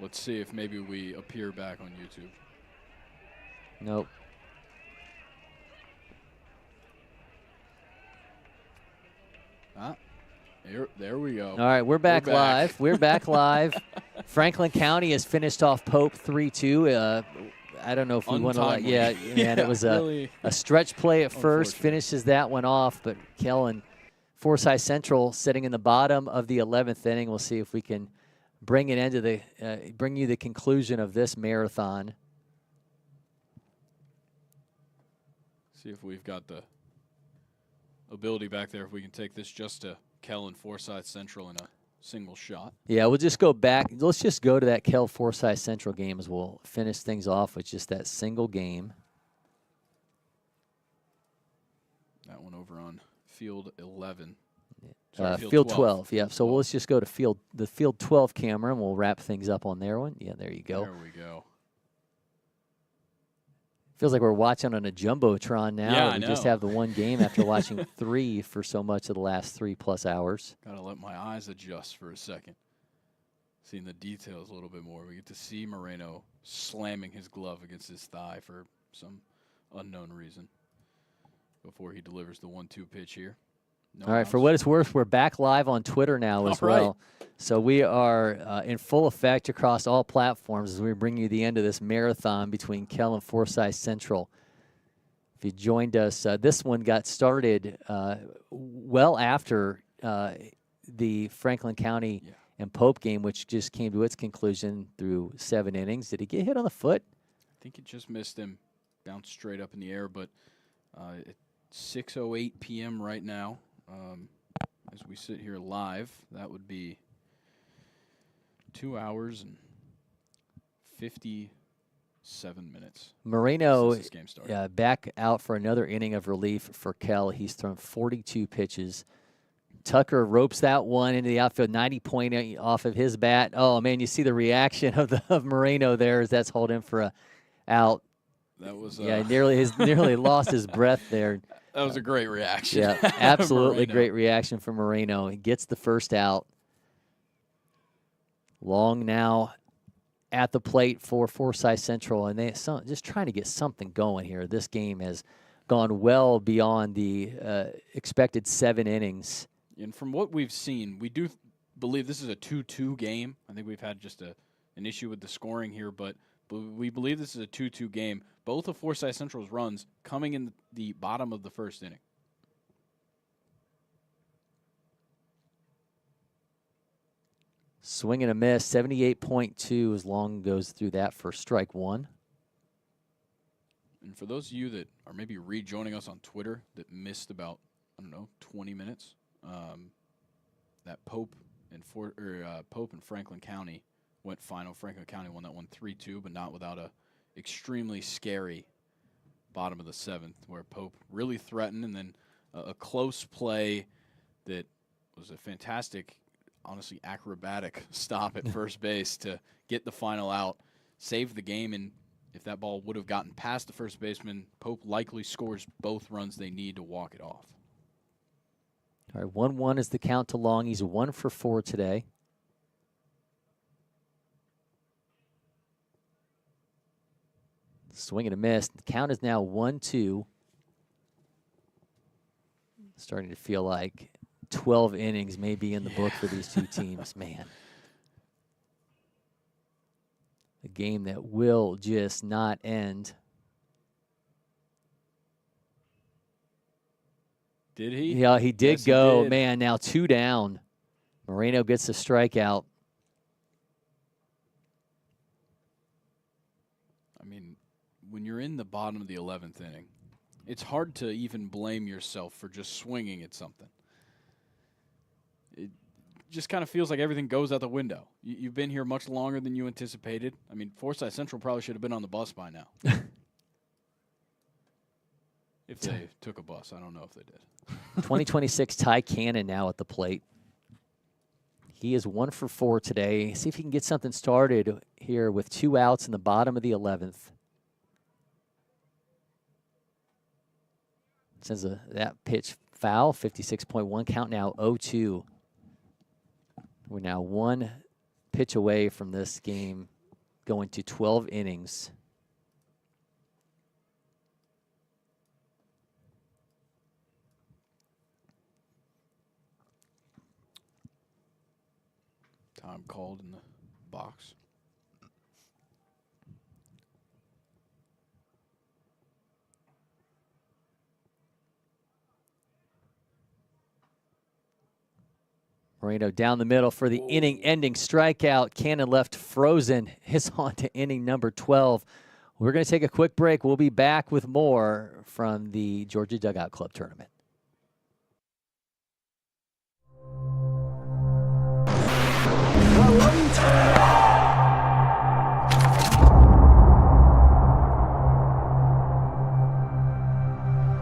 Let's see if maybe we appear back on YouTube. Nope. There we go. All right, we're back live. We're back live. Franklin County has finished off Pope 3-2. I don't know if we want to let. Yeah, man, it was really a stretch play at first. Finishes that one off, but Kell and Forsyth Central sitting in the bottom of the 11th inning. We'll see if we can bring it into the bring you the conclusion of this marathon. See if we've got the ability back there. If we can take this just to Kell and Forsyth Central in a single shot. Yeah, we'll just go back. Let's just go to that Kell Forsyth Central game as we'll finish things off with just that single game. That one over on field 11. Field 12, yeah. So let's just go to the field 12 camera, and we'll wrap things up on their one. Yeah, there you go. There we go. Feels like we're watching on a jumbotron now. Yeah, we just have the one game after watching 3 for so much of the last 3+ hours. Gotta let my eyes adjust for a second. Seeing the details a little bit more. We get to see Moreno slamming his glove against his thigh for some unknown reason before he delivers the 1-2 pitch here. All right, for what it's worth, we're back live on Twitter now as well. So we are in full effect across all platforms as we bring you the end of this marathon between Kell and Forsyth Central. If you joined us, this one got started well after the Franklin County and Pope game, which just came to its conclusion through 7 innings. Did he get hit on the foot? I think it just missed him, bounced straight up in the air, but at 6:08 p.m. right now. As we sit here live, that would be 2 hours and 57 minutes. Moreno back out for another inning of relief for Kell. He's thrown 42 pitches. Tucker ropes that one into the outfield, 90 off of his bat. Oh, man, you see the reaction of Moreno there as that's hauled in for a out. That was nearly lost his breath there. That was a great reaction. Yeah, absolutely great reaction from Moreno. He gets the first out. Long now at the plate for Forsyth Central, and they just trying to get something going here. This game has gone well beyond the expected 7 innings. And from what we've seen, we do believe this is a 2-2 game. I think we've had just an issue with the scoring here, but we believe this is a 2-2 game. Both of Forsyth Central's runs coming in the bottom of the first inning. Swing and a miss, 78.2 as Long goes through that for strike 1. And for those of you that are maybe rejoining us on Twitter that missed about, 20 minutes, that Pope and Franklin County went final. Franklin County won that one 3-2, but not without a extremely scary bottom of the 7th where Pope really threatened, and then a close play that was a fantastic, honestly acrobatic stop at first base to get the final out, save the game, and if that ball would have gotten past the first baseman, Pope likely scores both runs they need to walk it off. All right, 1-1 is the count to Long. He's 1 for 4 today. Swing and a miss. The count is now 1-2. Starting to feel like 12 innings may be in the book for these two teams. Man. A game that will just not end. Did he? Yeah, he did Yes, go. he did. Man, now 2 down. Moreno gets the strikeout. I mean, when you're in the bottom of the 11th inning, it's hard to even blame yourself for just swinging at something. It just kind of feels like everything goes out the window. You've been here much longer than you anticipated. I mean, Forsyth Central probably should have been on the bus by now. If they took a bus. I don't know if they did. 2026 Ty Cannon now at the plate. He is 1 for 4 today. See if he can get something started here with 2 outs in the bottom of the 11th. Sends that pitch foul, 56.1 count now 0-2. We're now 1 pitch away from this game going to 12 innings. Time called in the box. Moreno down the middle for the inning-ending strikeout. Cannon left frozen. Is on to inning number 12. We're going to take a quick break. We'll be back with more from the Georgia Dugout Club tournament.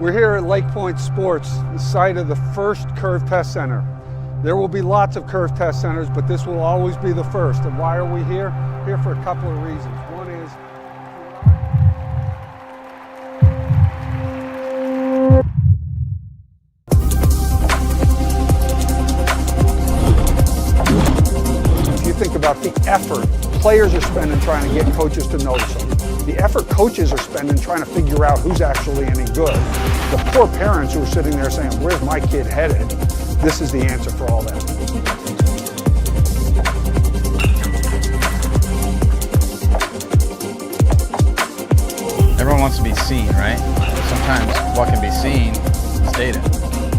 We're here at LakePoint Sports, the site of the first curve test center. There will be lots of curve test centers, but this will always be the first. And why are we here? Here for a couple of reasons. One is if you think about the effort players are spending trying to get coaches to notice them, the effort coaches are spending trying to figure out who's actually any good, the poor parents who are sitting there saying, where's my kid headed? This is the answer for all that. Everyone wants to be seen, right? Sometimes what can be seen is data.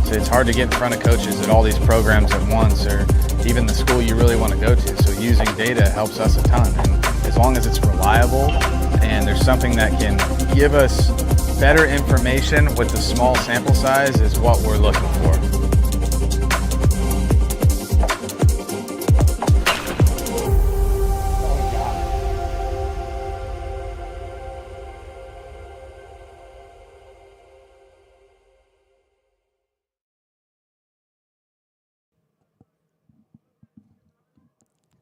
So it's hard to get in front of coaches at all these programs at once, or even the school you really want to go to. So using data helps us a ton. And as long as it's reliable and there's something that can give us better information with the small sample size is what we're looking for.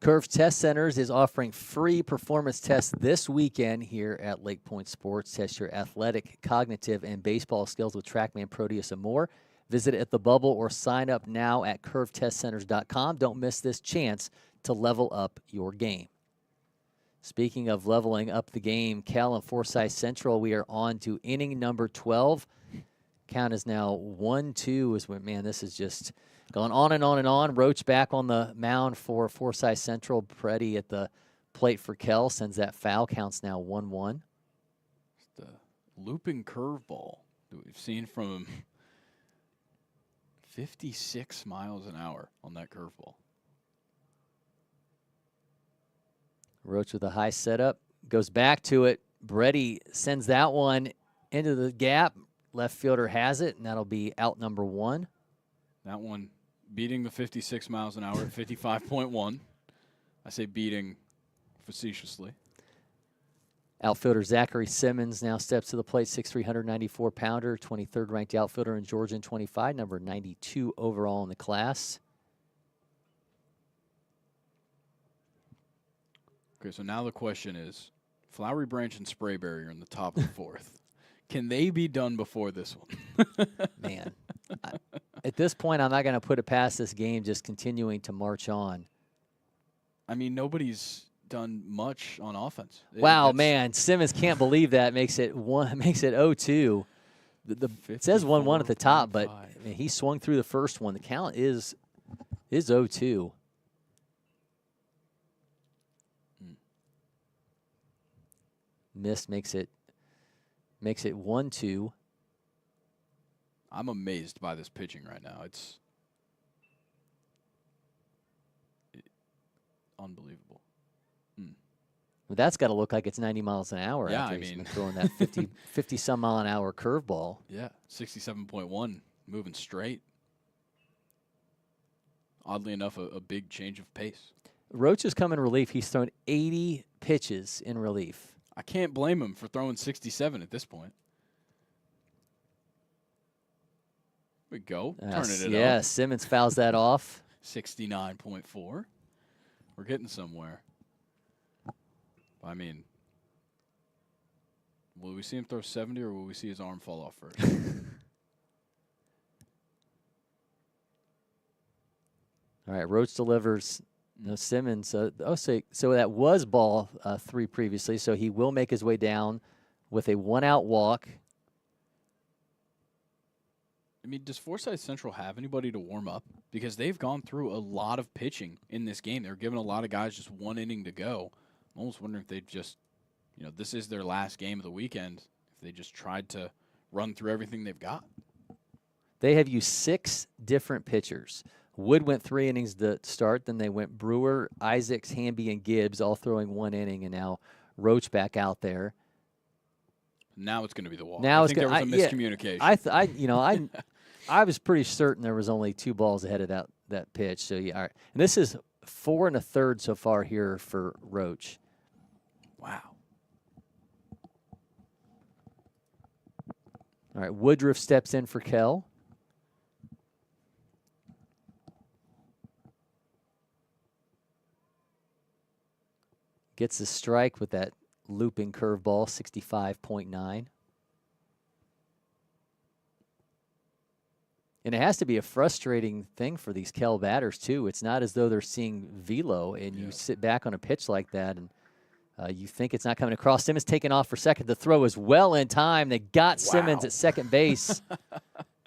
Curve Test Centers is offering free performance tests this weekend here at LakePoint Sports. Test your athletic, cognitive, and baseball skills with TrackMan, Proteus, and more. Visit at the Bubble or sign up now at curvetestcenters.com. Don't miss this chance to level up your game. Speaking of leveling up the game, Kell and Forsyth Central, we are on to inning number 12. Count is now 1-2. Man, this is just going on and on and on. Roach back on the mound for Forsyth Central. Preddy at the plate for Kell sends that foul. Counts now 1-1. The looping curveball that we've seen from him. 56 miles an hour on that curveball. Roach with a high setup. Goes back to it. Preddy sends that one into the gap. Left fielder has it, and that'll be out number 1. That one beating the 56 miles an hour at 55.1. I say beating facetiously. Outfielder Zachary Simmons now steps to the plate, 6'3", 194-pounder, 23rd ranked outfielder in Georgia in 25, number 92 overall in the class. Okay, so now the question is, Flowery Branch and Sprayberry are in the top of the 4th. Can they be done before this one? Man, at this point, I'm not going to put it past this game just continuing to march on. I mean, nobody's done much on offense. Wow, man, Simmons can't believe that. Makes it 0-2. It says 1-1 at the top, but I mean, he swung through the first one. The count is 0-2. Missed, makes it 1-2. I'm amazed by this pitching right now. It's unbelievable. Well, that's got to look like it's 90 miles an hour. Yeah, after I he's mean, been throwing that 50-some mile an hour curveball. Yeah, 67.1, moving straight. Oddly enough, a big change of pace. Roach has come in relief. He's thrown 80 pitches in relief. I can't blame him for throwing 67 at this point. There we go. Turning it up. Yeah, Simmons fouls that off. 69.4. We're getting somewhere. I mean, will we see him throw 70 or will we see his arm fall off first? All right, Roach delivers No, Simmons. So that was ball 3 previously. So he will make his way down with a 1-out walk. I mean, does Forsyth Central have anybody to warm up? Because they've gone through a lot of pitching in this game. They're giving a lot of guys just 1 inning to go. I'm almost wondering if they just, this is their last game of the weekend, if they just tried to run through everything they've got. They have used 6 different pitchers. Wood went 3 innings to start. Then they went Brewer, Isaacs, Hamby, and Gibbs, all throwing 1 inning, and now Roach back out there. Now it's going to be the walk. Now I think there was a miscommunication. I was pretty certain there was only 2 balls ahead of that pitch. So yeah, all right. And this is 4 1/3 so far here for Roach. Wow. All right, Woodruff steps in for Kell. Gets a strike with that looping curveball, 65.9. And it has to be a frustrating thing for these Kell batters, too. It's not as though they're seeing velo, and you sit back on a pitch like that, and you think it's not coming across. Simmons taking off for second. The throw is well in time. They got Simmons at second base.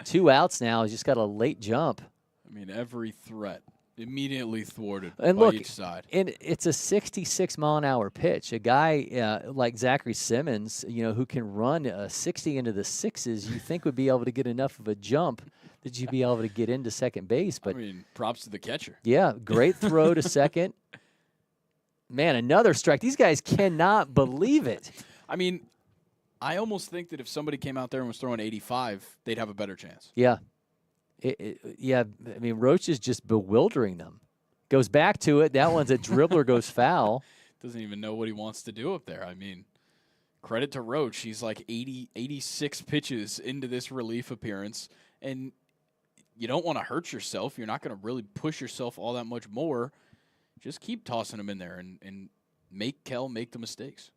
2 outs now. He's just got a late jump. I mean, every threat immediately thwarted and by look, each side. And it's a 66-mile-an-hour pitch. A guy like Zachary Simmons, who can run 60 into the 6s, you think would be able to get enough of a jump that you'd be able to get into second base. But I mean, props to the catcher. Yeah, great throw to second. Man, another strike. These guys cannot believe it. I mean, I almost think that if somebody came out there and was throwing 85, they'd have a better chance. Yeah. I mean, Roach is just bewildering them. Goes back to it. That one's a dribbler, goes foul. Doesn't even know what he wants to do up there. I mean, credit to Roach. He's like 86 pitches into this relief appearance. And you don't want to hurt yourself. You're not going to really push yourself all that much more. Just keep tossing them in there and make Kell make the mistakes.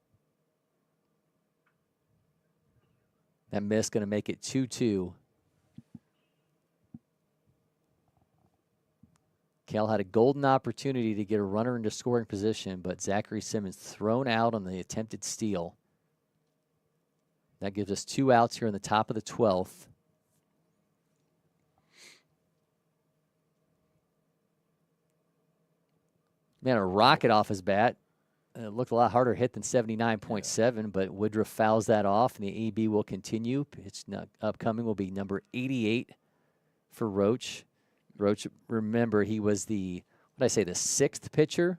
That miss going to make it 2-2. Kell had a golden opportunity to get a runner into scoring position, but Zachary Simmons thrown out on the attempted steal. That gives us 2 outs here in the top of the 12th. Man, a rocket off his bat. It looked a lot harder hit than 79.7, but Woodruff fouls that off, and the AB will continue. Pitch upcoming will be number 88 for Roach. Roach, remember, he was the 6th pitcher?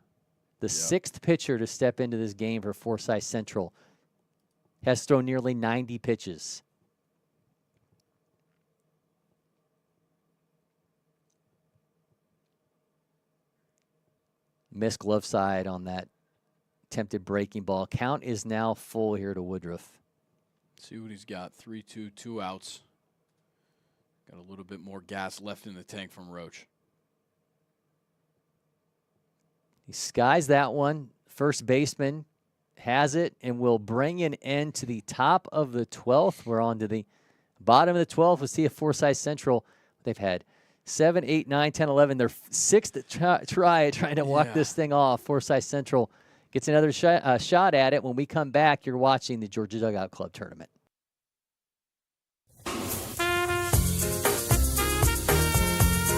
The 6th pitcher to step into this game for Forsyth Central. Has thrown nearly 90 pitches. Missed glove side on that attempted breaking ball. Count is now full here to Woodruff. See what he's got. 3-2, 2 outs. Got a little bit more gas left in the tank from Roach. He skies that one. First baseman has it and will bring an end to the top of the 12th. We're on to the bottom of the 12th. We'll see if Forsyth Central, they've had 7, 8, 9, 10, 11. Their 6th trying to walk this thing off. Forsyth Central gets another shot at it. When we come back, you're watching the Georgia Dugout Club tournament.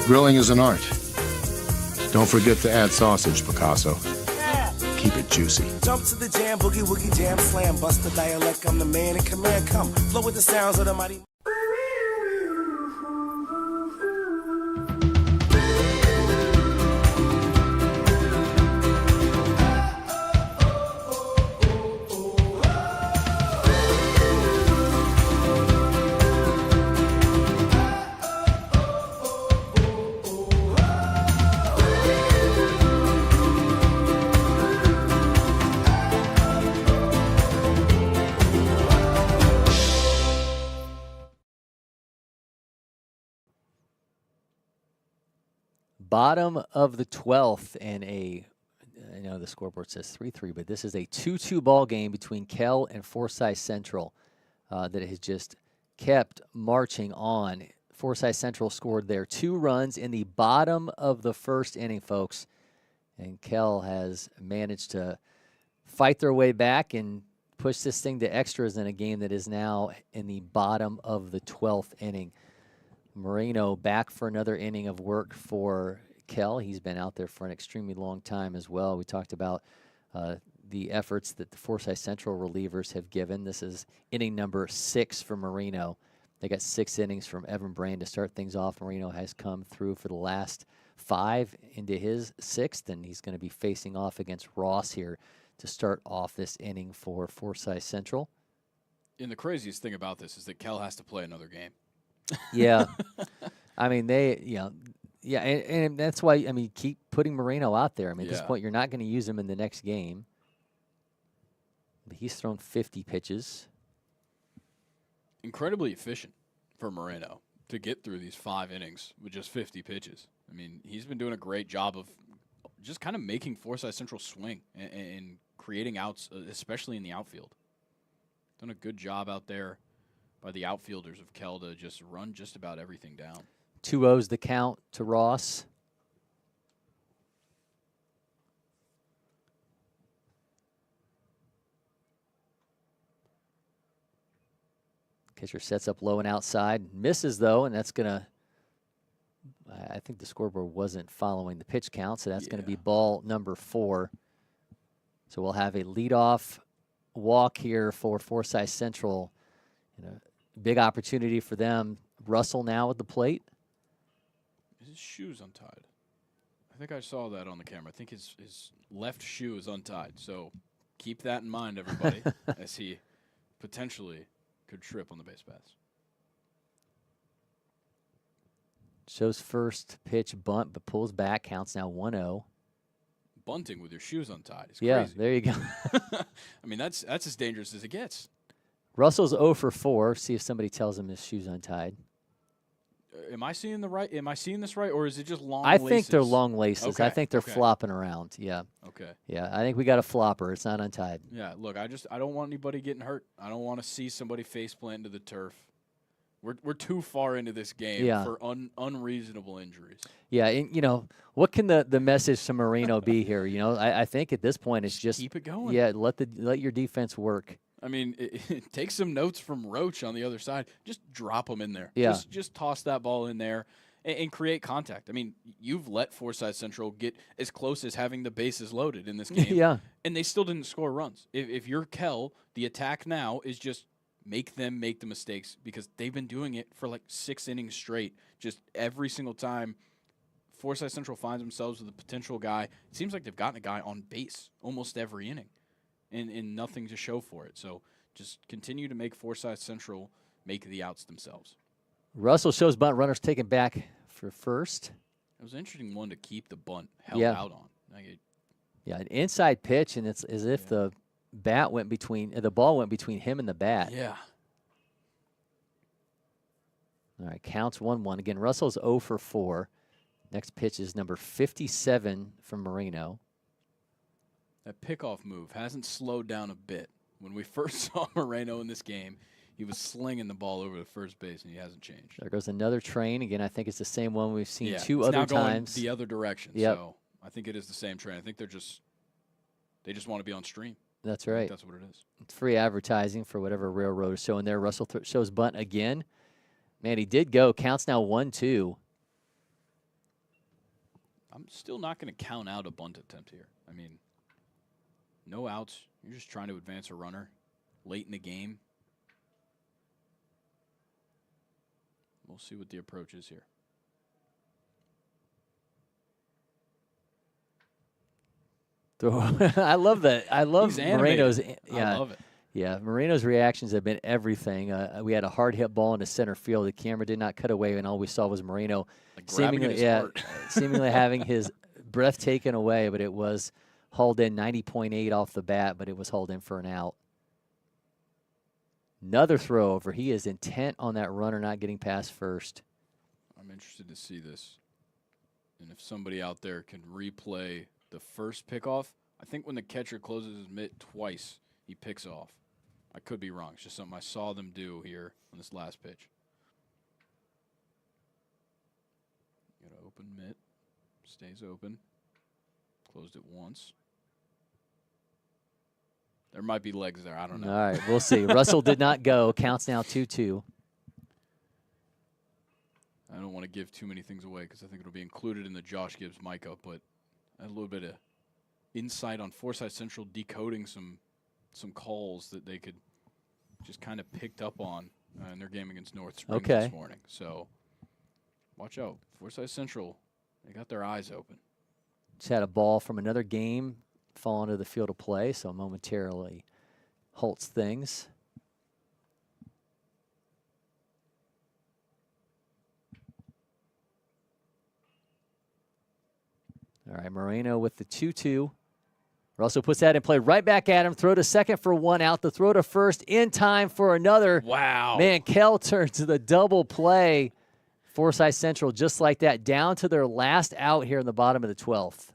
Grilling is an art. Don't forget to add sausage, Picasso. Keep it juicy. Jump to the jam, boogie woogie jam slam, bust the dialect, I'm the man in command, come flow with the sounds of the mighty. Bottom of the 12th, and I know the scoreboard says 3-3, but this is a 2-2 ball game between Kell and Forsyth Central that has just kept marching on. Forsyth Central scored their 2 runs in the bottom of the first inning, folks, And Kell has managed to fight their way back and push this thing to extras in a game that is now in the bottom of the 12th inning. Moreno back for another inning of work for Kell. He's been out there for an extremely long time as well. We talked about the efforts that the Forsyth Central relievers have given. This is inning number 6 for Moreno. They got 6 innings from Evan Brand to start things off. Moreno has come through for the last 5 into his 6th, and he's going to be facing off against Ross here to start off this inning for Forsyth Central. And the craziest thing about this is that Kell has to play another game. Yeah. I mean, and that's why, I mean, keep putting Moreno out there. I mean, at this point, you're not going to use him in the next game. But he's thrown 50 pitches. Incredibly efficient for Moreno to get through these 5 innings with just 50 pitches. I mean, he's been doing a great job of just kind of making Forsyth Central swing and creating outs, especially in the outfield. Done a good job out there by the outfielders of Kell to just run just about everything down. 2-0's the count to Ross. Catcher sets up low and outside. Misses, though, and that's going to, I think the scoreboard wasn't following the pitch count, so that's going to be ball number 4. So we'll have a leadoff walk here for Forsyth Central. Big opportunity for them. Russell now at the plate. His shoe's untied. I think I saw that on the camera. I think his left shoe is untied. So keep that in mind, everybody, as he potentially could trip on the base paths. Shows first pitch bunt, but pulls back. Counts now 1-0. Bunting with your shoes untied is yeah, crazy. There you go. I mean, that's as dangerous as it gets. Russell's 0 for 4. See if somebody tells him his shoe's untied. Am I seeing this right, or is it just long I laces? think they're long laces. Okay. I think they're flopping around. Yeah. Okay. Yeah, I think we got a flopper. It's not untied. Yeah, look, I don't want anybody getting hurt. I don't want to see somebody faceplant into the turf. We're too far into this game for unreasonable injuries. Yeah, and what can the message to Moreno be here? I think at this point it's just keep it going. Yeah, let your defense work. I mean, take some notes from Roach on the other side. Just drop them in there. Yeah. Just toss that ball in there and create contact. I mean, you've let Forsyth Central get as close as having the bases loaded in this game. Yeah. And they still didn't score runs. If you're Kell, the attack now is just make them make the mistakes because they've been doing it for like 6 innings straight. Just every single time Forsyth Central finds themselves with a potential guy, it seems like they've gotten a guy on base almost every inning. And nothing to show for it. So just continue to make Forsyth Central make the outs themselves. Russell shows bunt, runners taken back for first. It was an interesting one to keep the bunt held out on. An inside pitch, and it's as if the ball went between him and the bat. Yeah. All right, counts 1-1. Again, Russell's 0 for 4. Next pitch is number 57 from Moreno. That pickoff move hasn't slowed down a bit. When we first saw Moreno in this game, he was slinging the ball over the first base, and he hasn't changed. There goes another train. Again, I think it's the same one we've seen 2 it's other now times. Going the other direction. Yep. So I think it is the same train. I think they just want to be on stream. That's right. That's what it is. It's free advertising for whatever railroad is showing there. Russell shows bunt again. Man, he did go. Counts now 1-2. I'm still not going to count out a bunt attempt here. I mean, no outs. You're just trying to advance a runner late in the game. We'll see what the approach is here. I love that. I love Moreno's. I love it. Yeah, Moreno's reactions have been everything. We had a hard hit ball into center field. The camera did not cut away, and all we saw was Moreno seemingly having his breath taken away. But it was hauled in 90.8 off the bat, but it was hauled in for an out. Another throw over. He is intent on that runner not getting past first. I'm interested to see this, and if somebody out there can replay the first pickoff. I think when the catcher closes his mitt twice, he picks off. I could be wrong. It's just something I saw them do here on this last pitch. Got an open mitt. Stays open. Closed it once. There might be legs there. I don't know. All right, we'll see. Russell did not go. Counts now 2-2. I don't want to give too many things away because I think it'll be included in the Josh Gibbs mic up, but a little bit of insight on Forsyth Central decoding some calls that they could just kind of picked up on in their game against North Springs this morning. So watch out. Forsyth Central, they got their eyes open. Just had a ball from another game fall into the field of play, so momentarily halts things. All right, Moreno with the 2-2. Russell puts that in play right back at him. Throw to second for one out. The throw to first in time for another. Wow. Man, Kell turns to the double play. Forsyth Central just like that, down to their last out here in the bottom of the 12th.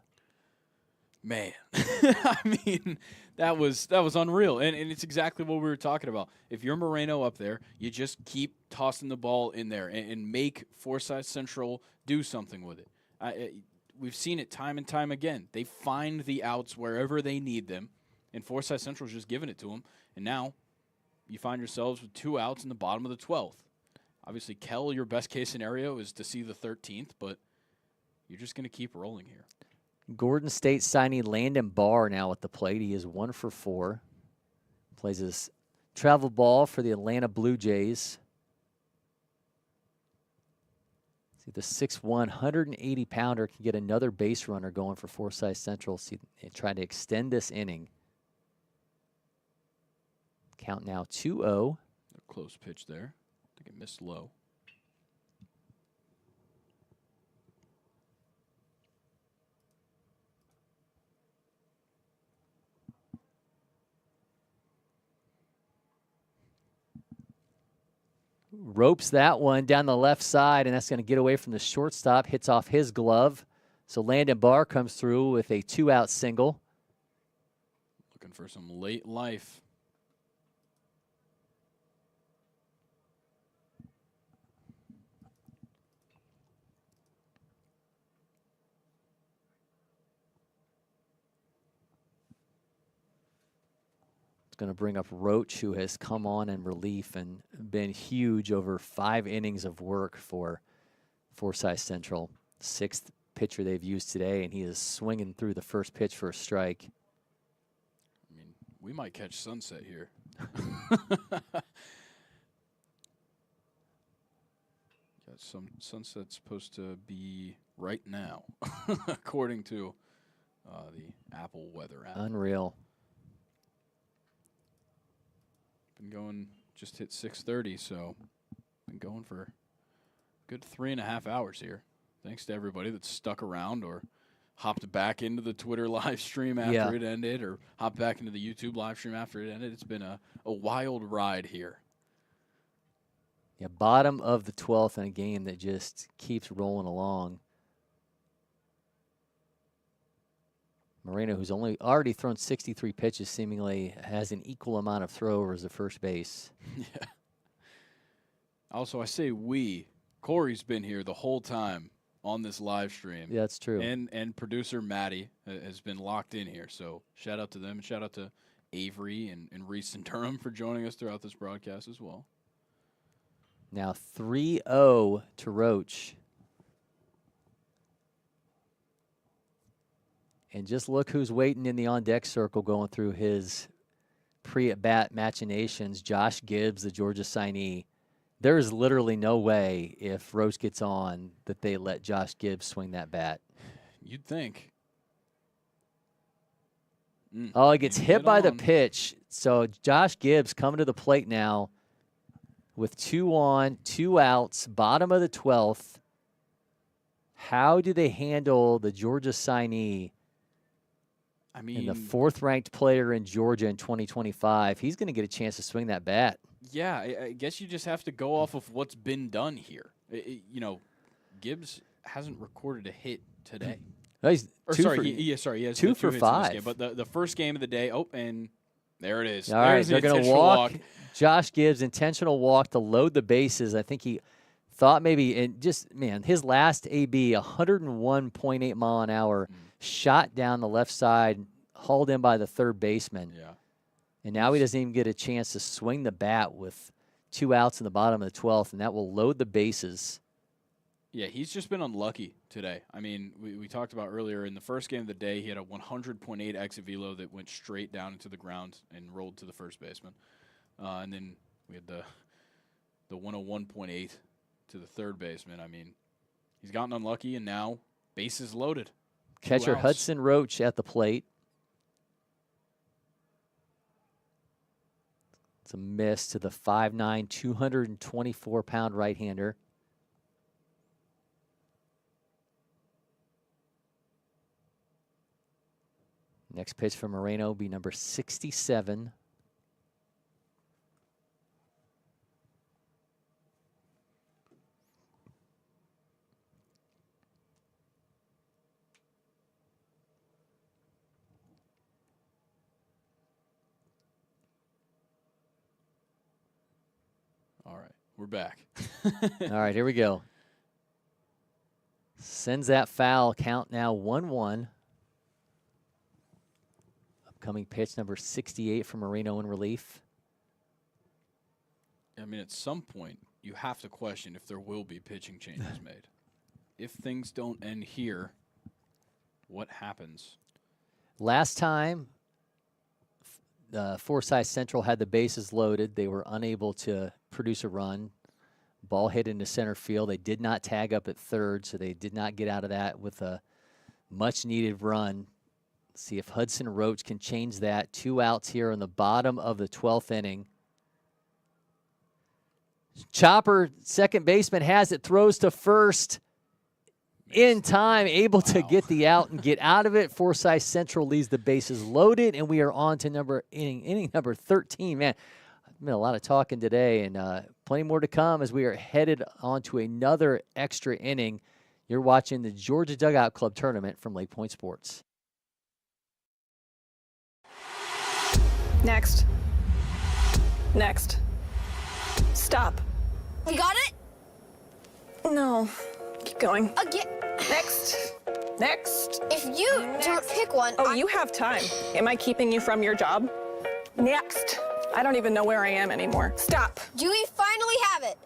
Man, I mean, that was unreal. And it's exactly what we were talking about. If you're Moreno up there, you just keep tossing the ball in there and make Forsyth Central do something with it. We've seen it time and time again. They find the outs wherever they need them, and Forsyth Central's just giving it to them. And now you find yourselves with 2 outs in the bottom of the 12th. Obviously, Kell, your best case scenario is to see the 13th, but you're just going to keep rolling here. Gordon State signee Landon Barr now at the plate. He is 1 for 4. Plays his travel ball for the Atlanta Blue Jays. See, the 6'1", 180-pounder can get another base runner going for Forsyth Central. See, trying to extend this inning. Count now 2-0. A close pitch there. I think it missed low. Ropes that one down the left side, and that's going to get away from the shortstop. Hits off his glove. So Landon Barr comes through with a 2-out single. Looking for some late life. Going to bring up Roach, who has come on in relief and been huge over 5 innings of work for Forsyth Central. 6th pitcher they've used today, and he is swinging through the first pitch for a strike. I mean, we might catch sunset here. Some sunset's supposed to be right now, according to the Apple weather app. Unreal. Been going, just hit 6:30, so been going for a good 3.5 hours here. Thanks to everybody that stuck around or hopped back into the Twitter live stream after it ended, or hopped back into the YouTube live stream after it ended. It's been a wild ride here. Yeah, bottom of the 12th in a game that just keeps rolling along. Moreno, who's already thrown 63 pitches, seemingly has an equal amount of throwers at first base. Yeah. Also, I say we. Cory's been here the whole time on this live stream. Yeah, that's true. And producer Maddie has been locked in here. So shout out to them, and shout out to Avery and Reese and Durham for joining us throughout this broadcast as well. Now 3-0 to Roach. And just look who's waiting in the on-deck circle going through his pre-at-bat machinations. Josh Gibbs, the Georgia signee. There is literally no way, if Roach gets on, that they let Josh Gibbs swing that bat. You'd think. Oh, he gets hit by the pitch. So Josh Gibbs coming to the plate now with 2 on, 2 outs, bottom of the 12th. How do they handle the Georgia signee? I mean, and the 4th-ranked player in Georgia in 2025, he's going to get a chance to swing that bat. Yeah, I guess you just have to go off of what's been done here. Gibbs hasn't recorded a hit today. No, he's he has 2 for 5. Game, but the first game of the day, and there it is. All right, they're going to walk. Josh Gibbs, intentional walk to load the bases. I think he thought maybe, and just, man, his last AB, 101.8 mile an hour shot down the left side, hauled in by the third baseman. Yeah. And now he doesn't even get a chance to swing the bat with 2 outs in the bottom of the 12th, and that will load the bases. Yeah, he's just been unlucky today. I mean, we talked about earlier in the first game of the day, he had a 100.8 exit velo that went straight down into the ground and rolled to the first baseman. And then we had the 101.8 to the third baseman. I mean, he's gotten unlucky, and now bases loaded. Catcher Hudson Roach at the plate. It's a miss to the 5'9", 224-pound right-hander. Next pitch for Moreno will be number 67. All right, we're back. All right, here we go. Sends that foul. Count now 1-1. Upcoming pitch number 68 from Moreno in relief. I mean, at some point, you have to question if there will be pitching changes made. If things don't end here, what happens? Last time, Forsyth Central had the bases loaded. They were unable to produce a run. Ball hit into center field. They did not tag up at third, so they did not get out of that with a much-needed run. See if Hudson Roach can change that. 2 outs here in the bottom of the 12th inning. Chopper, second baseman, has it, throws to first in time, able to get the out and get out of it. Forsyth Central leaves the bases loaded, and we are on to inning number 13. Man, been a lot of talking today, and plenty more to come as we are headed on to another extra inning. You're watching the Georgia Dugout Club Tournament from LakePoint Sports. Next. Next. Stop. You got it? No. Keep going. Again. Next. Next. If you don't pick one, Oh, you have time. Am I keeping you from your job? Next. I don't even know where I am anymore. Stop. Do we finally have it?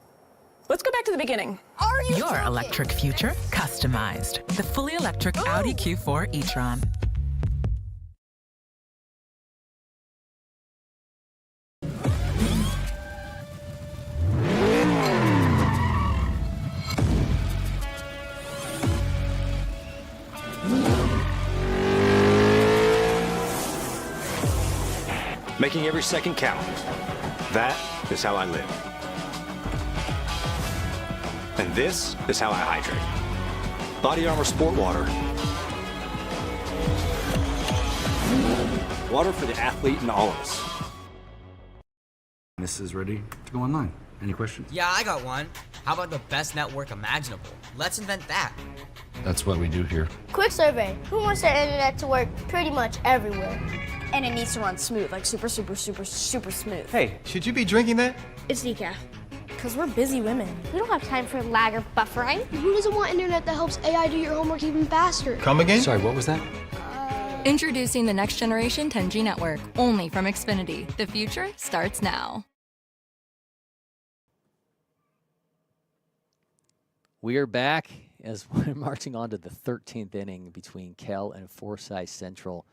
Let's go back to the beginning. Are you Your joking? electric future customized. The fully electric Audi Q4 e-tron. Making every second count. That is how I live. And this is how I hydrate. Body Armor Sport Water. Water for the athlete in all of us. This is ready to go online. Any questions? Yeah, I got one. How about the best network imaginable? Let's invent that. That's what we do here. Quick survey. Who wants their internet to work pretty much everywhere? And it needs to run smooth, like super smooth. Hey, should you be drinking that? It's decaf. Because we're busy women. We don't have time for lag or buffering. Who doesn't want internet that helps AI do your homework even faster? Come again? Sorry, what was that? Introducing the next generation 10G network, only from Xfinity. The future starts now. We are back as we're marching on to the 13th inning between Kell and Forsyth Central.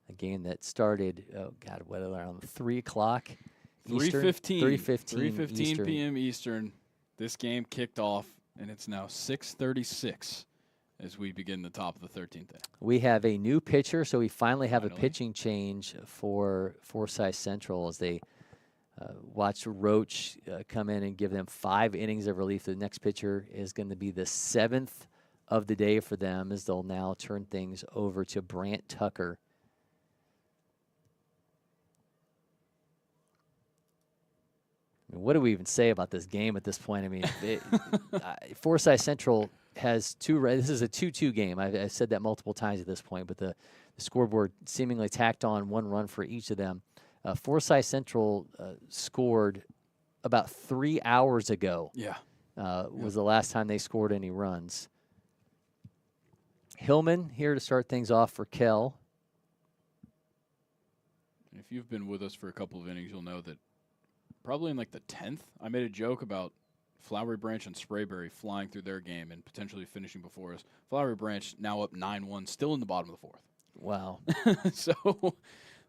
A game that started, around 3 o'clock Eastern? 3:15 p.m. Eastern. This game kicked off, and it's now 6:36 as we begin the top of the 13th inning. We have a new pitcher, so we finally have a pitching change for Forsyth Central as they watch Roach come in and give them 5 innings of relief. The next pitcher is going to be the 7th of the day for them as they'll now turn things over to Brant Tucker. I mean, what do we even say about this game at this point? I mean, Forsyth Central has this is a 2-2 game. I've said that multiple times at this point, but the scoreboard seemingly tacked on 1 run for each of them. Forsyth Central scored about 3 hours ago. Yeah. Was the last time they scored any runs. Hillman here to start things off for Kell. If you've been with us for a couple of innings, you'll know that probably in like the 10th, I made a joke about Flowery Branch and Sprayberry flying through their game and potentially finishing before us. Flowery Branch now up 9-1, still in the bottom of the 4th. Wow. So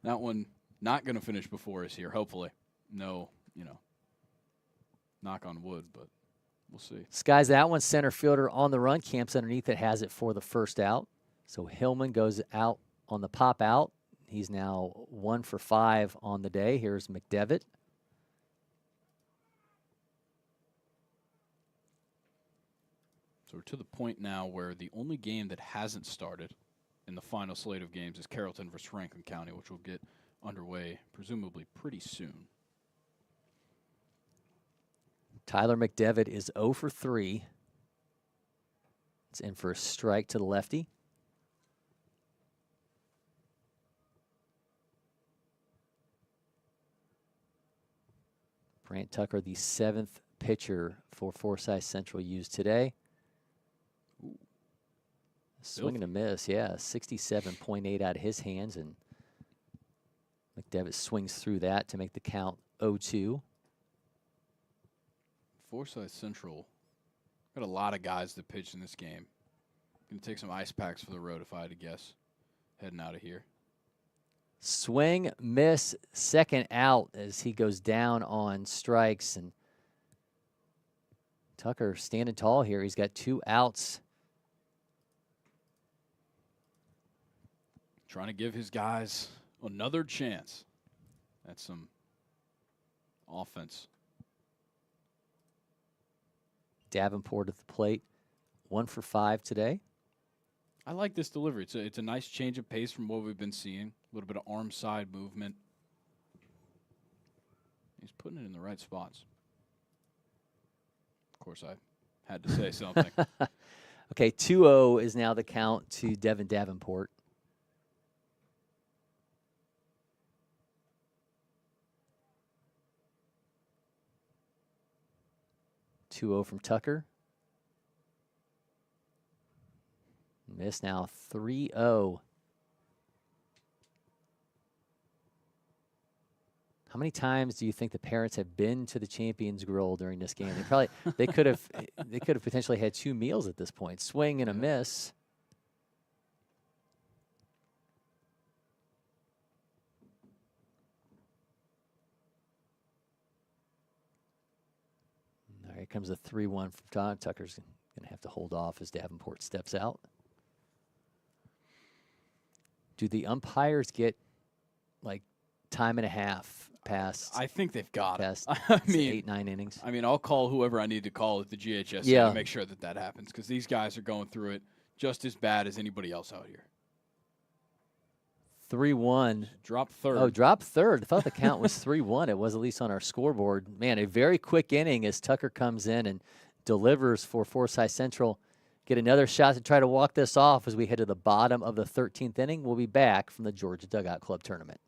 that one not going to finish before us here, hopefully. No, knock on wood, but we'll see. Skies that one, center fielder on the run, camps underneath it, has it for the first out. So Hillman goes out on the pop out. He's now 1 for 5 on the day. Here's McDevitt. So we're to the point now where the only game that hasn't started in the final slate of games is Carrollton versus Franklin County, which will get underway presumably pretty soon. Tyler McDevitt is 0 for 3. It's in for a strike to the lefty. Brant Tucker, the 7th pitcher for Forsyth Central, used today. Ooh. Swing and a miss, yeah. 67.8 out of his hands, and McDevitt swings through that to make the count 0-2. Forsyth Central got a lot of guys that pitch in this game. Going to take some ice packs for the road if I had to guess, heading out of here. Swing, miss, second out as he goes down on strikes. And Tucker standing tall here. He's got 2 outs. Trying to give his guys another chance. That's some offense. Davenport at the plate, 1 for 5 today. I like this delivery. It's a nice change of pace from what we've been seeing. A little bit of arm side movement. He's putting it in the right spots. Of course, I had to say something. Okay, 2-0 is now the count to Devin Davenport. From Tucker. Miss now 3-0. How many times do you think the parents have been to the Champions Grill during this game? They could have potentially had 2 meals at this point. Swing and a miss. Here comes a 3-1 from Todd. Tucker's going to have to hold off as Davenport steps out. Do the umpires get like time and a half past? I think they've got past it. I mean, 8, 9 innings. I mean, I'll call whoever I need to call at the GHS to make sure that happens, because these guys are going through it just as bad as anybody else out here. 3-1. Drop third. Oh, drop third. I thought the count was 3-1. It was at least on our scoreboard. Man, a very quick inning as Tucker comes in and delivers for Forsyth Central. Get another shot to try to walk this off as we head to the bottom of the 13th inning. We'll be back from the Georgia Dugout Club tournament.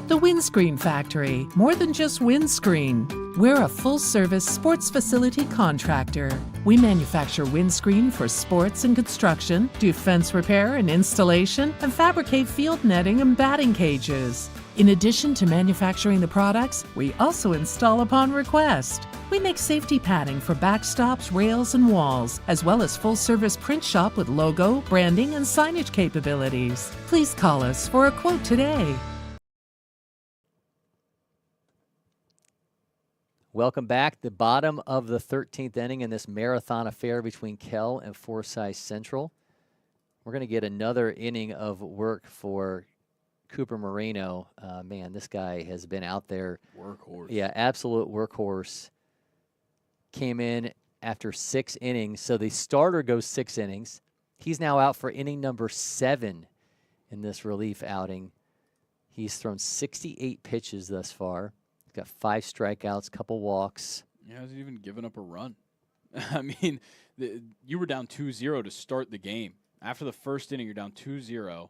The Windscreen Factory, more than just windscreen. We're a full-service sports facility contractor. We manufacture windscreen for sports and construction, do fence repair and installation, and fabricate field netting and batting cages. In addition to manufacturing the products, we also install upon request. We make safety padding for backstops, rails, and walls, as well as full-service print shop with logo, branding, and signage capabilities. Please call us for a quote today. Welcome back. The bottom of the 13th inning in this marathon affair between Kell and Forsyth Central. We're going to get another inning of work for Cooper Moreno. Man, this guy has been out there. Workhorse. Yeah, absolute workhorse. came in after 6 innings. So the starter goes 6 innings. He's now out for inning number 7 in this relief outing. He's thrown 68 pitches thus far. He's got 5 strikeouts, couple walks. He hasn't even given up a run. I mean, you were down 2-0 to start the game. After the first inning, you're down 2-0.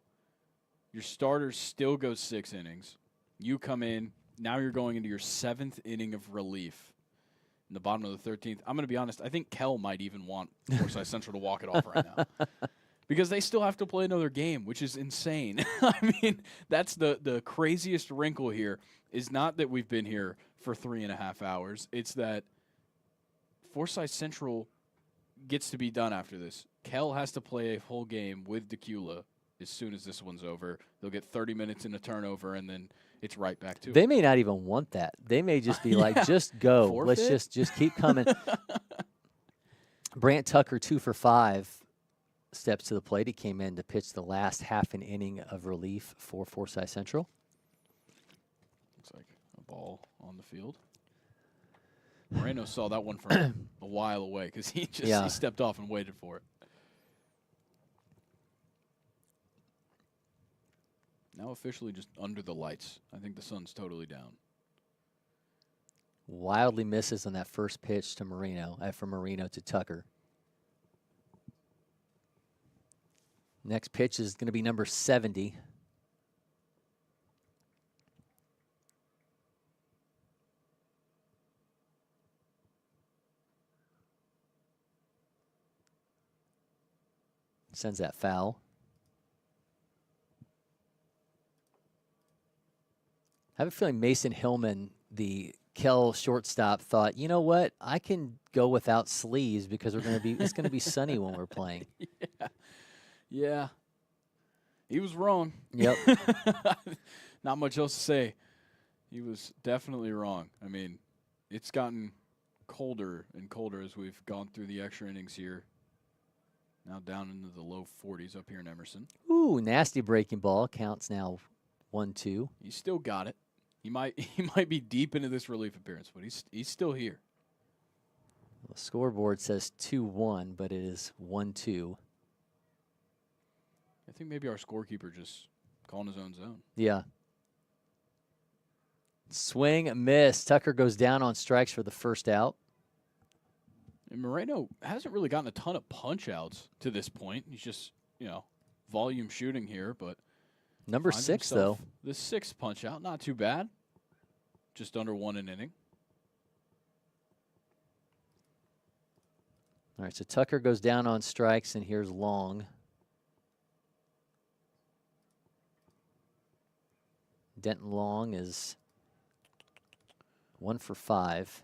Your starter still goes 6 innings. You come in. Now you're going into your 7th inning of relief in the bottom of the 13th. I'm going to be honest. I think Kell might even want Forsyth Central to walk it off right now. Because they still have to play another game, which is insane. I mean, that's the craziest wrinkle here is not that we've been here for 3.5 hours. It's that Forsyth Central gets to be done after this. Kell has to play a whole game with Dugout as soon as this one's over. They'll get 30 minutes in a turnover, and then it's right back to it. They may not even want that. They may just be like, just go. Forfeit? Let's just keep coming. Brant Tucker, 2 for 5, steps to the plate. He came in to pitch the last half an inning of relief for Forsyth Central. Looks like a ball on the field. Moreno saw that one from a while away because he stepped off and waited for it. Now officially just under the lights. I think the sun's totally down. Wildly misses on that first pitch to Moreno, from Moreno to Tucker. Next pitch is going to be number 70. Sends that foul. I have a feeling Mason Hillman, the Kell shortstop, thought, you know what, I can go without sleeves because it's going to be sunny when we're playing. Yeah. He was wrong. Yep. Not much else to say. He was definitely wrong. I mean, it's gotten colder and colder as we've gone through the extra innings here. Now down into the low 40s up here in Emerson. Ooh, nasty breaking ball. Counts now 1-2. He still got it. He might be deep into this relief appearance, but he's still here. The scoreboard says 2-1, but it is 1-2. I think maybe our scorekeeper just calling his own zone. Yeah. Swing, miss. Tucker goes down on strikes for the first out. And Moreno hasn't really gotten a ton of punch-outs to this point. He's just, volume shooting here, but number 6, though. The 6th punch-out, not too bad. Just under 1 an inning. All right, so Tucker goes down on strikes, and here's Long. Denton Long is 1 for 5.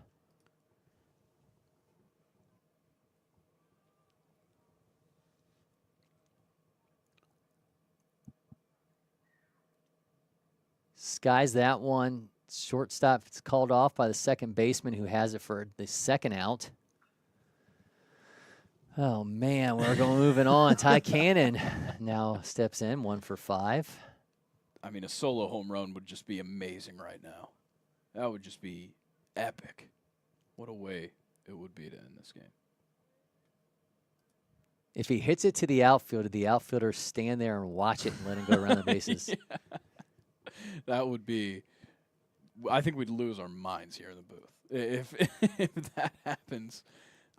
Skies that one. Shortstop, it's called off by the second baseman who has it for the second out. Oh, man, we're moving on. Ty Cannon now steps in, 1 for 5. I mean, a solo home run would just be amazing right now. That would just be epic. What a way it would be to end this game. If he hits it to the outfield, did the outfielder stand there and watch it and let him go around the bases? Yeah. That would be – I think we'd lose our minds here in the booth. If that happens,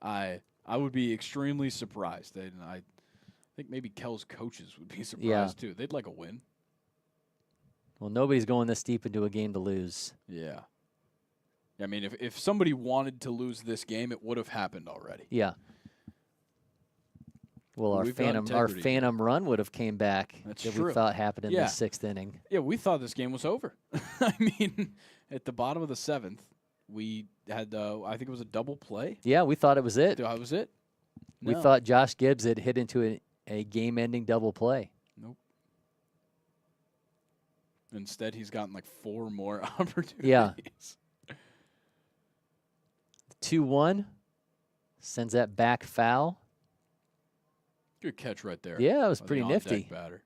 I would be extremely surprised. And I think maybe Kell's coaches would be surprised too. They'd like a win. Well, nobody's going this deep into a game to lose. Yeah. I mean, if somebody wanted to lose this game, it would have happened already. Yeah. Well, our phantom run would have came back. That's that true. We thought happened in the 6th inning. Yeah, we thought this game was over. I mean, at the bottom of the 7th, we had I think it was a double play. Yeah, we thought it was it. That was it. We thought Josh Gibbs had hit into a game-ending double play. Nope. Instead, he's gotten like 4 more opportunities. Yeah. 2-1 sends that back foul. Good catch right there. Yeah, it was pretty nifty. Batter.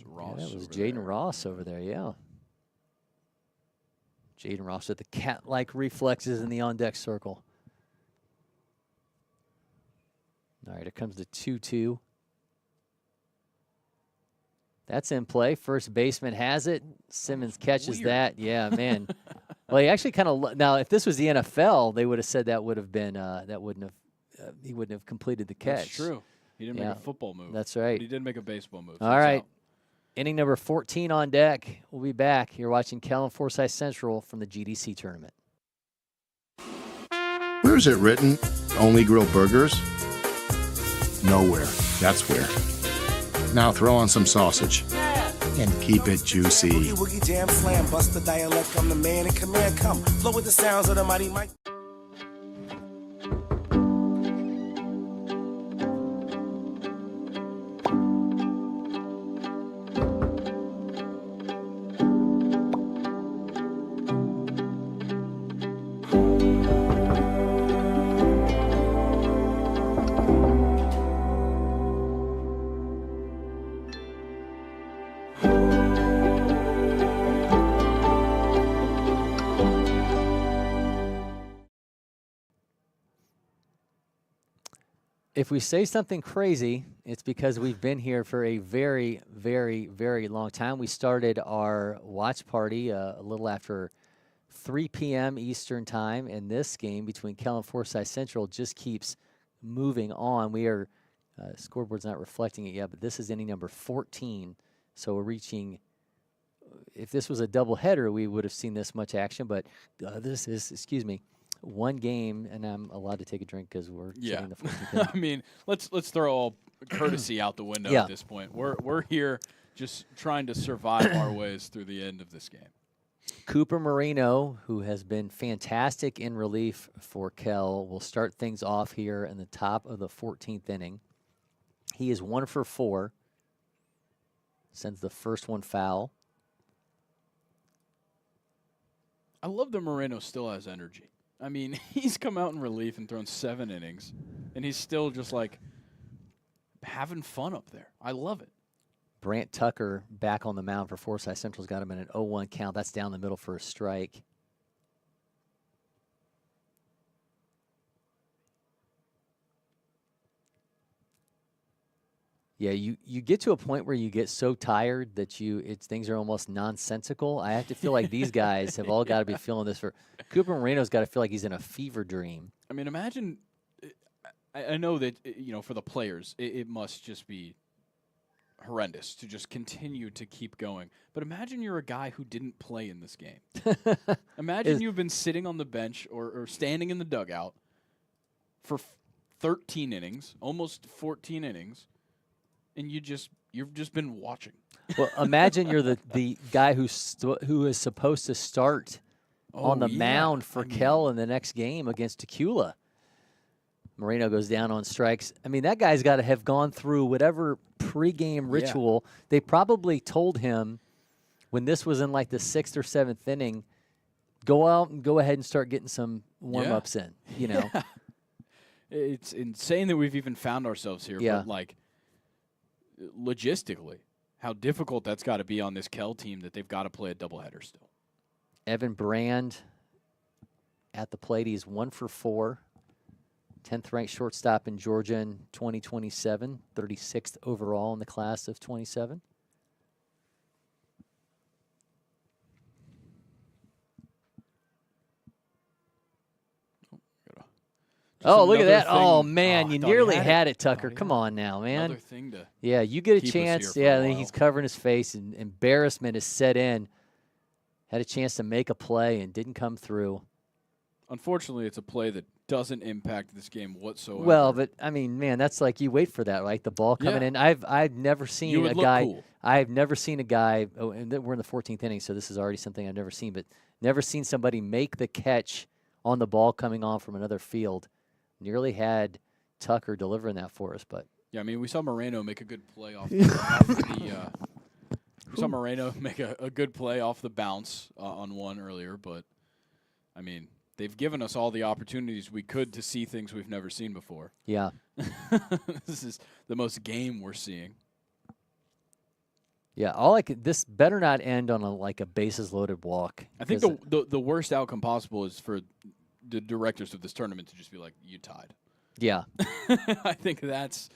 Ross. Yeah, that was over Jaden there. Ross over there, yeah. Jaden Ross with the cat-like reflexes in the on-deck circle. All right, here comes the 2-2. That's in play. First baseman has it. Simmons catches that. Yeah, man. Well, he actually kind of now. If this was the NFL, they would have said that would have been he wouldn't have completed the catch. That's true. He didn't make a football move. That's right. But he did make a baseball move. All right. Inning number 14 on deck. We'll be back. You're watching Kell and Forsyth Central from the GDC tournament. Where's it written? Only grill burgers? Nowhere. That's where. Now throw on some sausage. And keep it juicy. Boogie woogie jam slam, bust the dialect. I'm the man in command. Come flow with the sounds of the mighty Mike. If we say something crazy, it's because we've been here for a very, very, very long time. We started our watch party a little after 3 p.m. Eastern time, and this game between Kell and Forsyth Central just keeps moving on. We are, scoreboard's not reflecting it yet, but this is inning number 14, so we're reaching, if this was a doubleheader, we would have seen this much action, but this is, excuse me, one game, and I'm allowed to take a drink because we're Yeah. the 14th inning. I mean, let's throw all courtesy out the window at this point. We're here just trying to survive our ways through the end of this game. Cooper Marino, who has been fantastic in relief for Kell, will start things off here in the top of the 14th inning. He is 1 for 4. Sends the first one foul. I love that Moreno still has energy. I mean, he's come out in relief and thrown 7 innings, and he's still just like having fun up there. I love it. Brant Tucker back on the mound for Forsyth Central's got him in an 0-1 count. That's down the middle for a strike. Yeah, you get to a point where you get so tired that things are almost nonsensical. I have to feel like these guys have all got to be feeling this. For Cooper Moreno's got to feel like he's in a fever dream. I mean, imagine. I know that for the players, it must just be horrendous to just continue to keep going. But imagine you're a guy who didn't play in this game. Imagine you've been sitting on the bench or standing in the dugout for 13 innings, almost 14 innings. And you've just been watching. Well, imagine you're the guy who is supposed to start on the mound for Kell in the next game against Tequila. Moreno goes down on strikes. I mean, that guy's got to have gone through whatever pregame ritual. They probably told him when this was in like the 6th or 7th inning, go out and go ahead and start getting some warm-ups in, you know. It's insane that we've even found ourselves here. Yeah. But, like, logistically, how difficult that's got to be on this Kell team that they've got to play a doubleheader still. Evan Brand at the plate. He's 1 for 4. 10th ranked shortstop in Georgia in 2027. 36th overall in the class of 27. Oh, look at that. Oh, thing. man, Oh, you I thought he nearly had had it. it, Tucker. Come on now, man. Another thing to yeah, you get a keep us chance. here for a Yeah, while. he's covering his face, and embarrassment is set in. Had a chance to make a play and didn't come through. Unfortunately, it's a play that doesn't impact this game whatsoever. Well, but I mean, man, that's like you wait for that, right? The ball coming in. I've never seen a look guy. cool. I've never seen a guy. Oh, and we're in the 14th inning, so this is already something I've never seen. But never seen somebody make the catch on the ball coming on from another field. Nearly had Tucker delivering that for us, but yeah, I mean, we saw Moreno make a good play off we saw Moreno make a good play off the bounce on one earlier, but I mean, they've given us all the opportunities we could to see things we've never seen before. Yeah. This is the most game we're seeing. Yeah, this better not end on a bases loaded walk. I think the worst outcome possible is for the directors of this tournament to just be like, you tied. Yeah. I think that's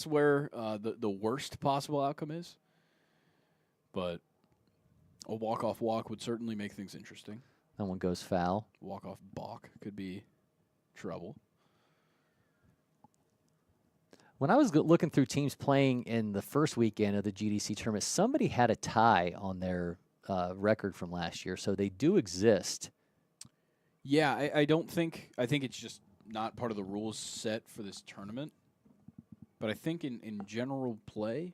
where the worst possible outcome is. But a walk-off walk would certainly make things interesting. That one goes foul. Walk-off balk could be trouble. When I was looking through teams playing in the first weekend of the GDC tournament, somebody had a tie on their record from last year, so they do exist. Yeah, I think it's just not part of the rules set for this tournament. But I think in general play,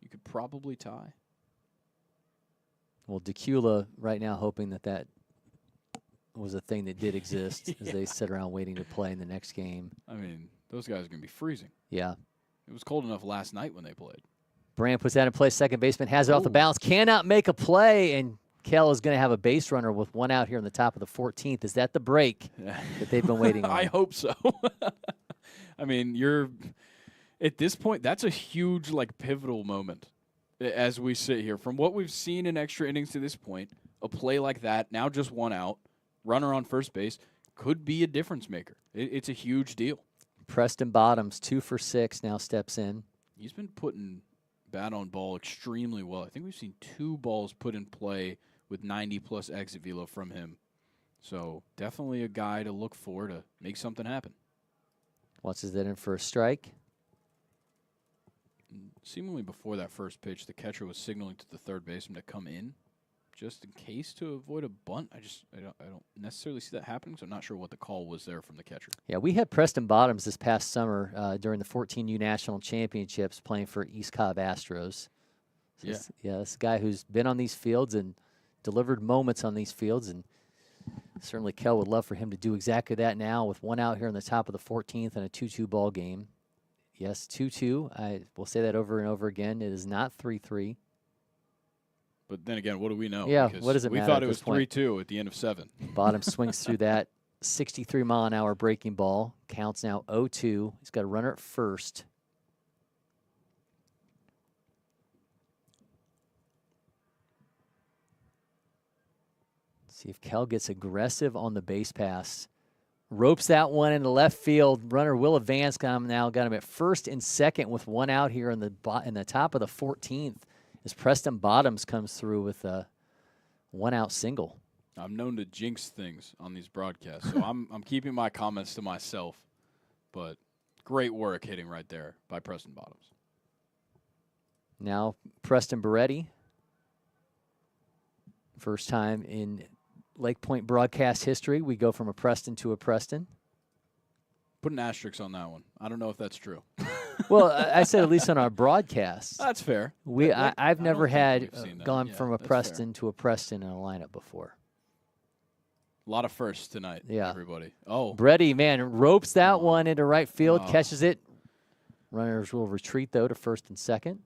you could probably tie. Well, Decula right now hoping that was a thing that did exist as they sit around waiting to play in the next game. I mean, those guys are going to be freezing. Yeah. It was cold enough last night when they played. Brand puts that in play. Second baseman has it off the bounce. Cannot make a play, and Kell is going to have a base runner with one out here on the top of the 14th. Is that the break that they've been waiting on? I hope so. I mean, at this point, that's a huge, pivotal moment as we sit here. From what we've seen in extra innings to this point, a play like that, now just one out, runner on first base, could be a difference maker. It's a huge deal. Preston Bottoms, 2 for 6, now steps in. He's been putting bat on ball extremely well. I think we've seen 2 balls put in play with 90-plus exit velo from him. So definitely a guy to look for to make something happen. Watches that in for a strike. Seemingly before that first pitch, the catcher was signaling to the third baseman to come in just in case to avoid a bunt. I don't necessarily see that happening, so I'm not sure what the call was there from the catcher. Yeah, we had Preston Bottoms this past summer during the 14U National Championships playing for East Cobb Astros. So this a guy who's been on these fields and delivered moments on these fields, and certainly Kell would love for him to do exactly that now with one out here on the top of the 14th and a 2-2 ball game. Yes, 2-2. I will say that over and over again. It is not 3-3. But then again, what do we know? Yeah, because what does it matter? We thought it was 3-2 at the end of 7. Bottom swings through that 63-mile-an-hour breaking ball. Counts now 0-2. He's got a runner at first. See if Kell gets aggressive on the base pass. Ropes that one into left field. Runner will advance. Got him at first and second with one out here in the top of the 14th. As Preston Bottoms comes through with a one-out single. I'm known to jinx things on these broadcasts, so I'm keeping my comments to myself. But great work hitting right there by Preston Bottoms. Now Preston Beretti. First time in LakePoint broadcast history, we go from a Preston to a Preston. Put an asterisk on that one. I don't know if that's true. Well, I said at least on our broadcast. That's fair. I've never had gone from a Preston to a Preston in a lineup before. A lot of firsts tonight, everybody. Oh. Beretti, man, ropes that one into right field, catches it. Runners will retreat, though, to first and second.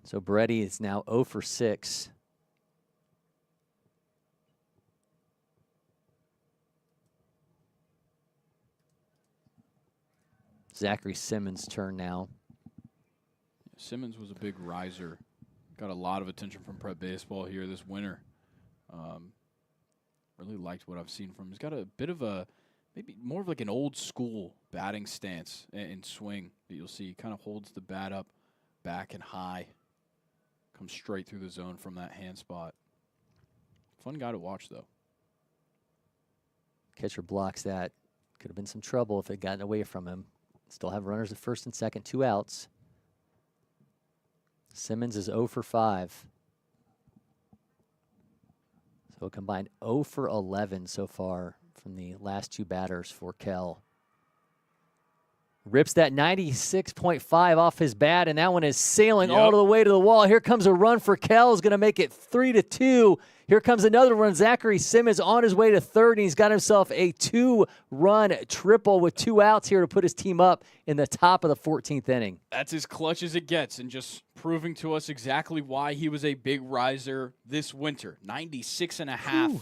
So Beretti is now 0 for 6. Zachary Simmons' turn now. Simmons was a big riser. Got a lot of attention from prep baseball here this winter. Really liked what I've seen from him. He's got a bit of maybe more of an old school batting stance and swing that you'll see. He kind of holds the bat up back and high. Comes straight through the zone from that hand spot. Fun guy to watch, though. Catcher blocks that. Could have been some trouble if it gotten away from him. Still have runners at first and second, 2 outs. Simmons is 0 for 5. So a combined 0 for 11 so far from the last 2 batters for Kell. Rips that 96.5 off his bat, and that one is sailing all the way to the wall. Here comes a run for Kell. Is going to make it 3-2. Here comes another run. Zachary Simmons on his way to third, and he's got himself a 2-run triple with 2 outs here to put his team up in the top of the 14th inning. That's as clutch as it gets, and just proving to us exactly why he was a big riser this winter. 96.5, a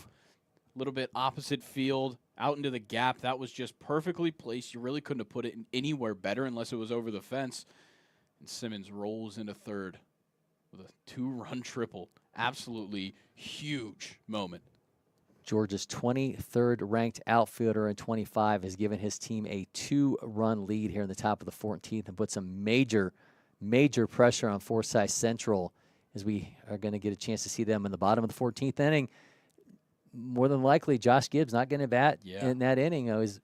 little bit opposite field, out into the gap. That was just perfectly placed. You really couldn't have put it in anywhere better unless it was over the fence. And Simmons rolls into third with a 2-run triple. Absolutely huge moment. Georgia's 23rd ranked outfielder in 25 has given his team a 2-run lead here in the top of the 14th and put some major pressure on Forsyth Central as we are going to get a chance to see them in the bottom of the 14th inning. More than likely, Josh Gibbs not going to bat in that inning.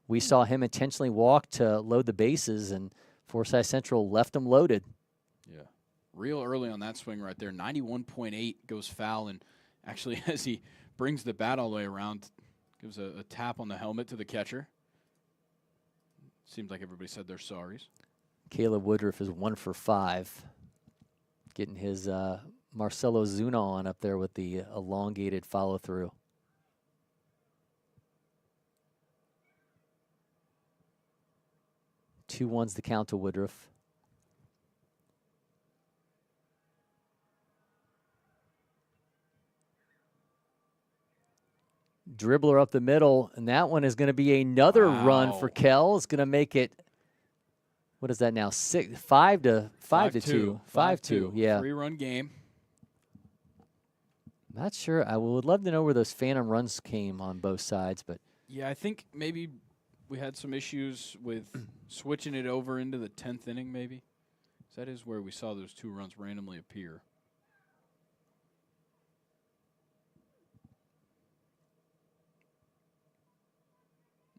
We saw him intentionally walk to load the bases, and Forsyth Central left him loaded. Yeah, real early on that swing right there. 91.8 goes foul, and actually as he brings the bat all the way around, gives a tap on the helmet to the catcher. Seems like everybody said their sorries. Caleb Woodruff is 1 for 5, getting his Marcelo Zuna on up there with the elongated follow-through. 2-1's the count to Woodruff. Dribbler up the middle, and that one is going to be another run for Kell. It's going to make it, what is that now? 5 to 2. 5-2. Yeah. 3-run game. Not sure. I would love to know where those phantom runs came on both sides, but Yeah, I think maybe we had some issues with switching it over into the 10th inning, maybe. That is where we saw those 2 runs randomly appear.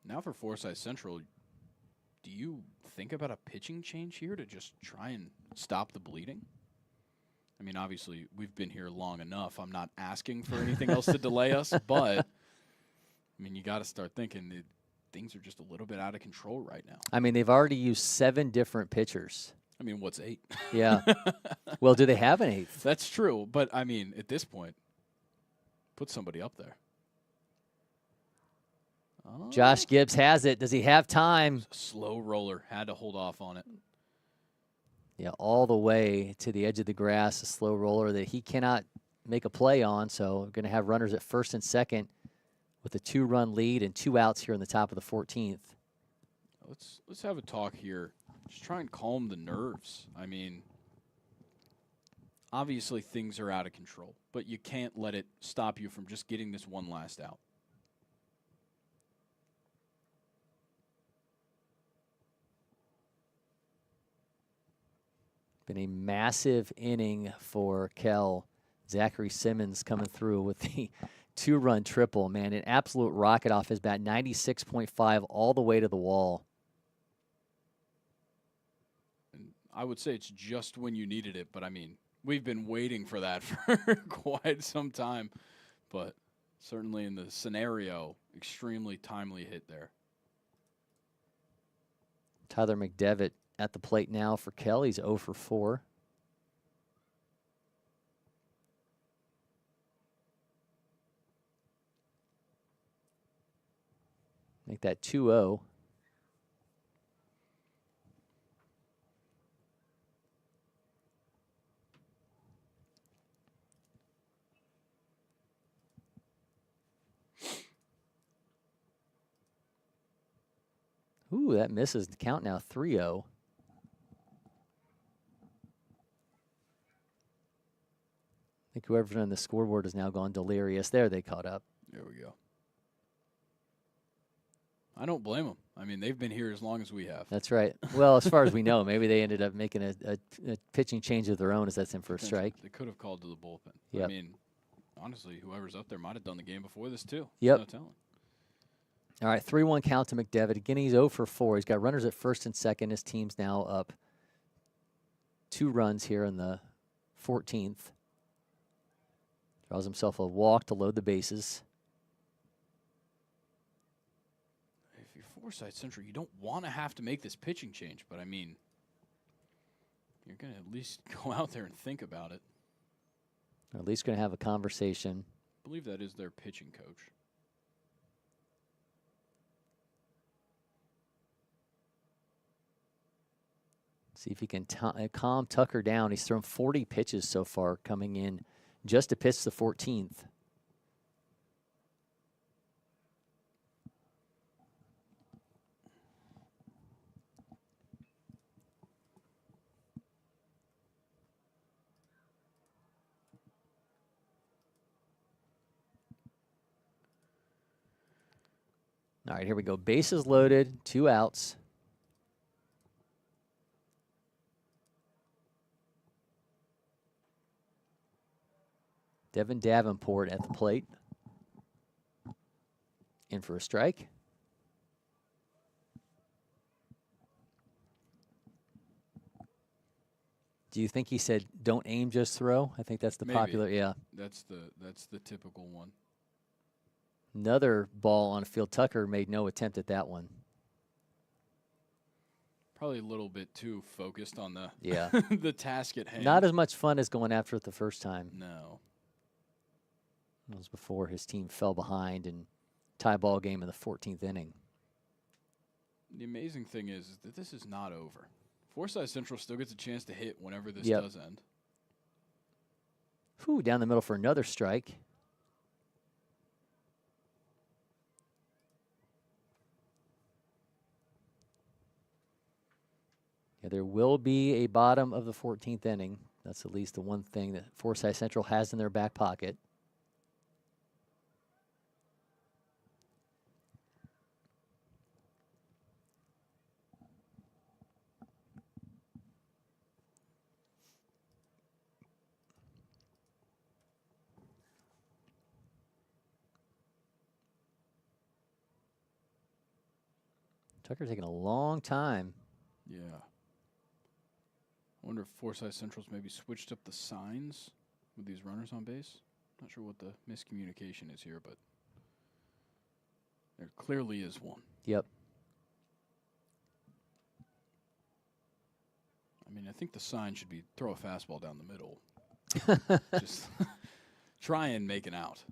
Now for Forsyth Central, do you think about a pitching change here to just try and stop the bleeding? I mean, obviously, we've been here long enough. I'm not asking for anything else to delay us, but, I mean, you got to start thinking that things are just a little bit out of control right now. I mean, they've already used 7 different pitchers. I mean, what's 8? Yeah. Well, do they have an 8th? That's true, but, I mean, at this point, put somebody up there. Oh. Josh Gibbs has it. Does he have time? Slow roller. Had to hold off on it. Yeah, all the way to the edge of the grass, a slow roller that he cannot make a play on. So we're going to have runners at first and second with a 2-run lead and 2 outs here in the top of the 14th. Let's have a talk here. Just try and calm the nerves. I mean, obviously things are out of control, but you can't let it stop you from just getting this one last out. Been a massive inning for Kell. Zachary Simmons coming through with the 2-run triple, man. An absolute rocket off his bat, 96.5 all the way to the wall. And I would say it's just when you needed it, but I mean, we've been waiting for that for quite some time. But certainly in the scenario, extremely timely hit there. Tyler McDevitt at the plate now for Kell. He's 0 for 4. Make that 2-0. Ooh, that misses the count now, 3-0. I think whoever's on the scoreboard has now gone delirious. There, they caught up. There we go. I don't blame them. I mean, they've been here as long as we have. That's right. Well, as far as we know, maybe they ended up making a pitching change of their own as that's in for a strike. They could have called to the bullpen. Yep. I mean, honestly, whoever's up there might have done the game before this, too. Yep. No telling. All right, 3-1 count to McDevitt. Again, he's 0 for 4. He's got runners at first and second. His team's now up 2 runs here in the 14th. Draws himself a walk to load the bases. If you're Forsyth Central, you don't want to have to make this pitching change, but I mean, you're going to at least go out there and think about it. Or at least going to have a conversation. I believe that is their pitching coach. See if he can calm Tucker down. He's thrown 40 pitches so far coming in just to pitch the 14th. All right, here we go. Bases loaded, 2 outs. Devin Davenport at the plate. In for a strike. Do you think he said, "Don't aim, just throw"? I think that's the Maybe. popular, yeah. That's the typical one. Another ball on a field. Tucker made no attempt at that one. Probably a little bit too focused on the the task at hand. Not as much fun as going after it the first time. No. It was before his team fell behind and tie ball game in the 14th inning. The amazing thing is that this is not over. Forsyth Central still gets a chance to hit whenever this Yep. does end. Whew, down the middle for another strike. Yeah, there will be a bottom of the 14th inning. That's at least the one thing that Forsyth Central has in their back pocket. Tucker taking a long time. Yeah. I wonder if Forsyth Central's maybe switched up the signs with these runners on base. Not sure what the miscommunication is here, but there clearly is one. Yep. I mean, I think the sign should be throw a fastball down the middle. Just try and make an out.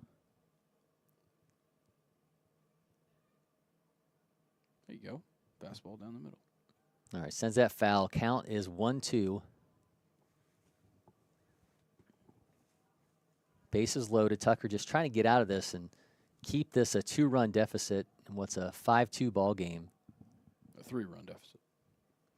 There you go. Fastball down the middle. All right, sends that foul. Count is 1-2. Bases loaded. Tucker just trying to get out of this and keep this a 2-run deficit in what's a 5-2 ball game. A 3-run deficit.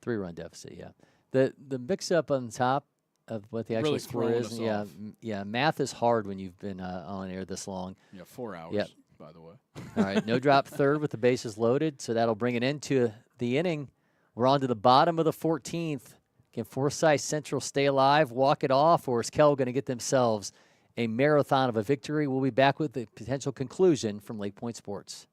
3-run deficit, yeah. The mix-up on top of what the actual Really score throwing is, us yeah, off. yeah. Math is hard when you've been on air this long. Yeah, 4 hours, Yep. by the way. All right, no drop third with the bases loaded, so that'll bring it into the inning. We're on to the bottom of the 14th. Can Forsyth Central stay alive, walk it off, or is Kell going to get themselves a marathon of a victory? We'll be back with the potential conclusion from LakePoint Sports.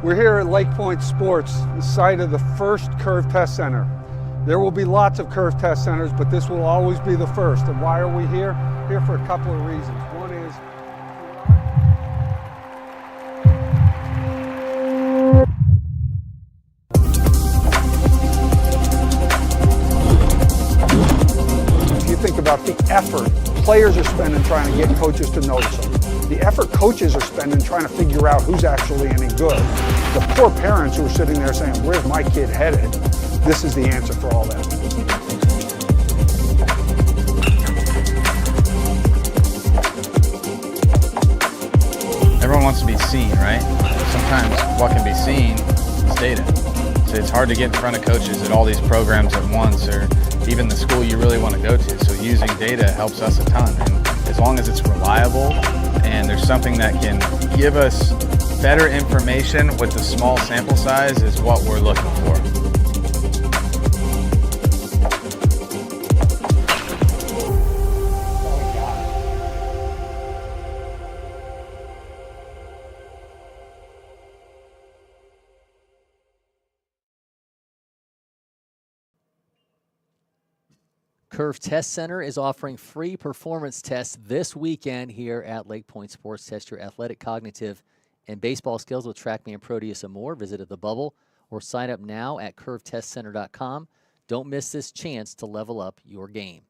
We're here at LakePoint Sports, the site of the first Curve Test Center. There will be lots of Curve Test Centers, but this will always be the first. And why are we here? Here for a couple of reasons. One is if you think about the effort players are spending trying to get coaches to notice them, the effort coaches are spending trying to figure out who's actually any good, the poor parents who are sitting there saying, where's my kid headed? This is the answer for all that. Everyone wants to be seen, right? Sometimes what can be seen is data. So it's hard to get in front of coaches at all these programs at once, or even the school you really want to go to. So using data helps us a ton. And as long as it's reliable and there's something that can give us better information with the small sample size is what we're looking for. Curve Test Center is offering free performance tests this weekend here at LakePoint Sports. Test your athletic, cognitive, and baseball skills with TrackMan, Proteus, and more. Visit at the Bubble or sign up now at curvetestcenter.com. Don't miss this chance to level up your game.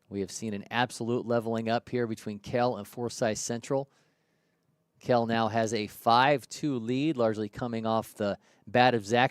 We have seen an absolute leveling up here between Kell and Forsyth Central. Kell now has a 5-2 lead, largely coming off the bat of Zach.